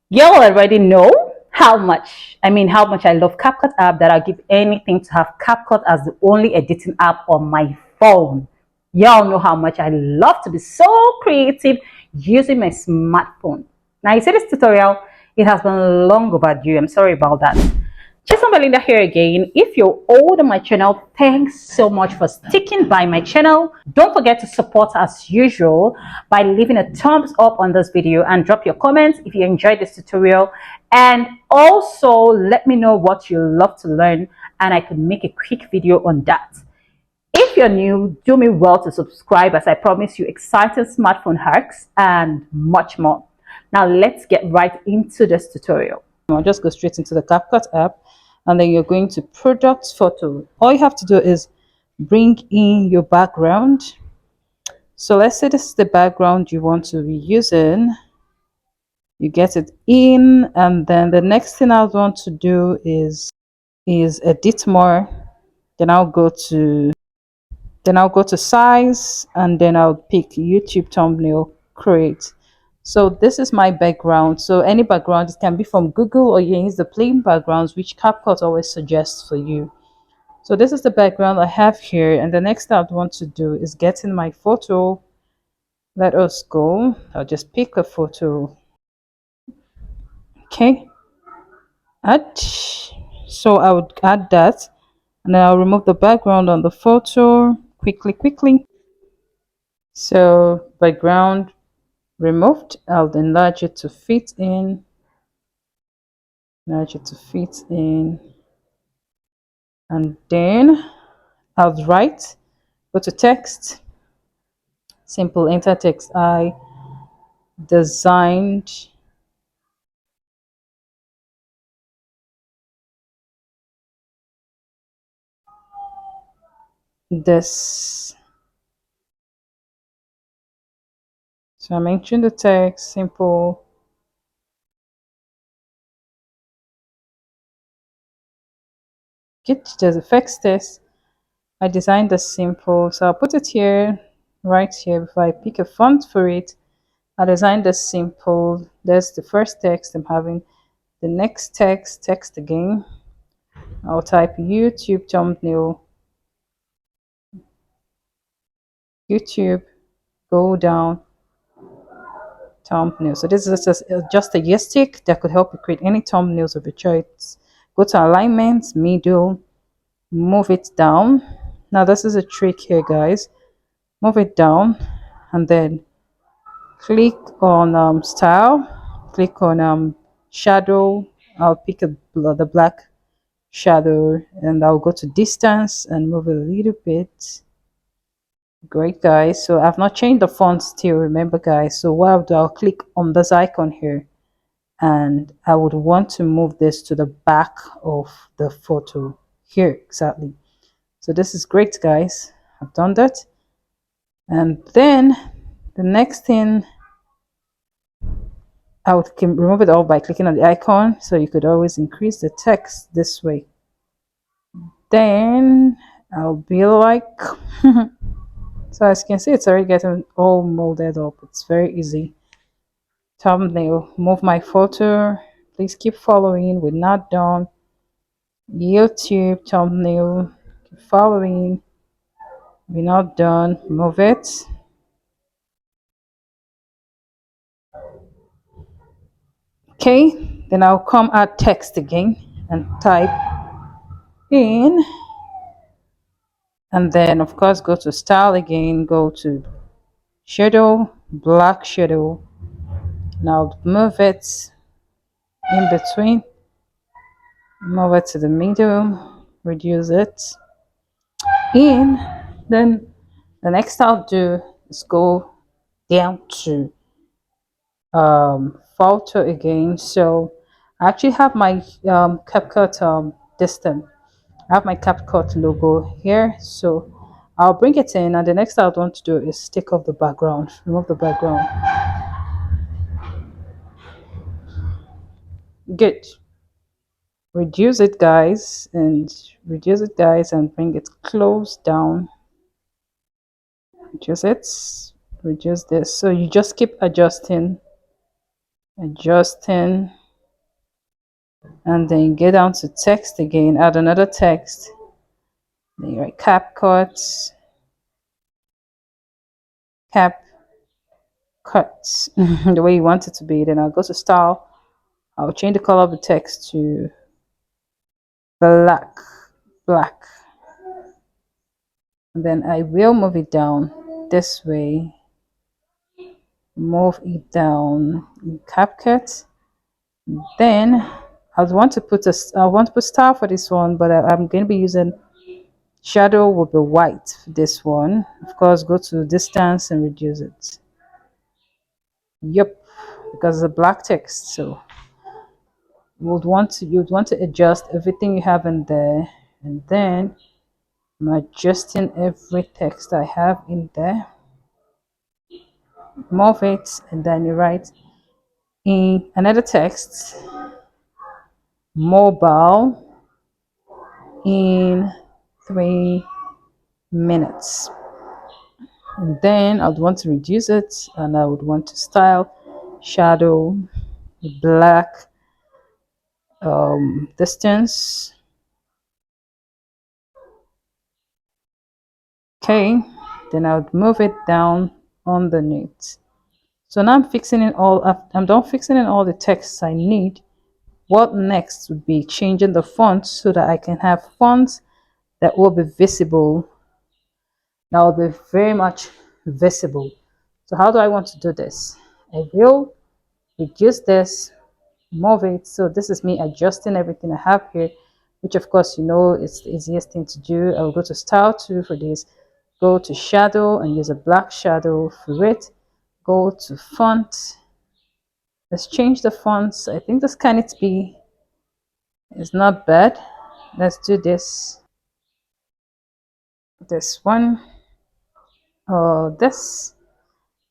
You already know how much I love CapCut app, that I'll give anything to have CapCut as the only editing app on my phone. Y'all know how much I love to be so creative using my smartphone. Now you see this tutorial, it has been long overdue. I'm sorry about that. Jason Belinda here again. If you're old on my channel, thanks so much for sticking by my channel. Don't forget to support as usual by leaving a thumbs up on this video and drop your comments if you enjoyed this tutorial. And also let me know what you love to learn and I could make a quick video on that. If you're new, do me well to subscribe as I promise you exciting smartphone hacks and much more. Now let's get right into this tutorial. I'll just go straight into the CapCut app and then you're going to product photo. All you have to do is bring in your background. So let's say this is the background you want to be using. You get it in, and then the next thing I want to do is edit more. Then I'll go to size, and then I'll pick YouTube thumbnail create. So this is my background. So any background, it can be from Google or you can use the plain backgrounds which CapCut always suggests for you. So this is the background I have here, and the next thing I want to do is get in my photo. Let us go. I'll just pick a photo. Okay, add. So I would add that, and then I'll remove the background on the photo quickly. So background removed. I'll enlarge it to fit in. And then I'll write. Go to text. Simple, enter text. I designed this. So I'm entering the text. Simple. Get the effects test. I designed the simple, so I'll put it here, right here. Before I pick a font for it, I designed the simple. There's the first text I'm having. The next text again. I'll type YouTube thumbnail. YouTube, go down, thumbnail. So this is just a yes stick that could help you create any thumbnails of your choice. Go to alignment, middle, move it down. Now this is a trick here, guys. Move it down and then click on style, click on shadow. I'll pick the black shadow and I'll go to distance and move it a little bit. Great, guys. So I've not changed the font still, remember, guys. So what I'll do, I'll click on this icon here and I would want to move this to the back of the photo here, exactly. So this is great, guys. I've done that. And then the next thing, I would remove it all by clicking on the icon, so you could always increase the text this way. Then I'll be like so as you can see, it's already getting all molded up. It's very easy. Thumbnail, move my photo. Please keep following. We're not done. YouTube thumbnail, keep following. We're not done. Move it. Okay, then I'll come add text again and type in, and then of course go to style again, go to shadow, black shadow. Now move it in between, move it to the middle, reduce it in. Then the next I'll do is go down to photo again. So I actually have my CapCut distance. I have my CapCut logo here, so I'll bring it in, and the next I want to do is take off the background, remove the background. Good. Reduce it, guys, and bring it close down. Reduce it, reduce this. So you just keep adjusting adjusting, and then get down to text again, add another text, then you write CapCut, CapCut, the way you want it to be. Then I'll go to style, I'll change the color of the text to black, and then I will move it down this way, move it down in CapCut. Then I want to put style for this one, but I'm going to be using shadow will be white for this one. Of course, go to distance and reduce it. Yep, because it's a black text, so you'd want to adjust everything you have in there, and then I'm adjusting every text I have in there. Move it, and then you write in another text, mobile in 3 minutes. And then I'd want to reduce it, and I would want to style shadow black, distance. Okay, then I would move it down underneath. So now I'm fixing in all. I'm done fixing in all the texts I need. What next would be changing the font so that I can have fonts that will be visible. That will be very much visible. So how do I want to do this? I will reduce this, move it. So this is me adjusting everything I have here, which of course you know it's the easiest thing to do. I'll go to style 2 for this, go to shadow and use a black shadow for it, go to font. Let's change the fonts. I think this can it be is not bad. Let's do this one. This,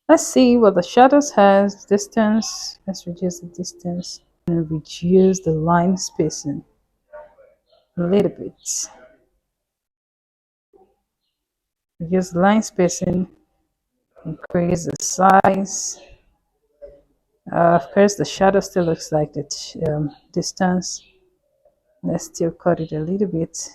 let's see what the shadows has. Distance, let's reduce the distance and reduce the line spacing a little bit. Reduce the line spacing, increase the size. Of course, the shadow still looks like the distance. Let's still cut it a little bit.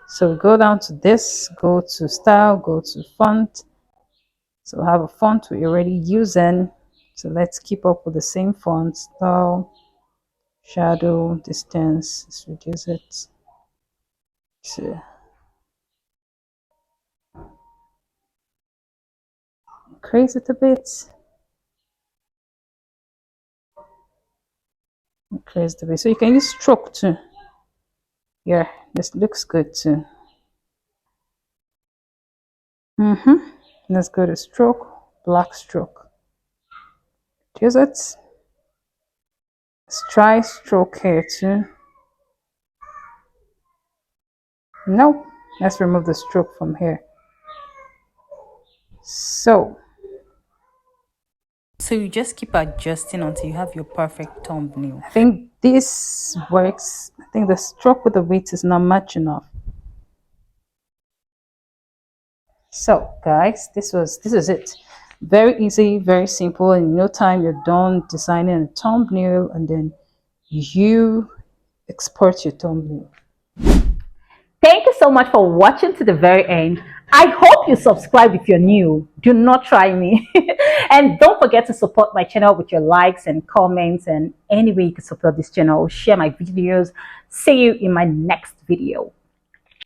So go down to this, go to style, go to font. So I have a font we're already using. So let's keep up with the same font. Style, shadow, distance. Let's reduce it. So increase it a bit. Increase the bit. So you can use stroke too. Yeah, this looks good too. Let's go to stroke, black stroke. Use it. Let's try stroke here too. No, let's remove the stroke from here. So you just keep adjusting until you have your perfect thumbnail. I think this works. I think the stroke with the width is not much enough. So guys, this is it. Very easy, very simple. In no time you're done designing a thumbnail, and then you export your thumbnail. Thank you so much for watching to the very end. I hope you subscribe if you're new. Do not try me. And don't forget to support my channel with your likes and comments, and any way you can support this channel. Share my videos. See you in my next video.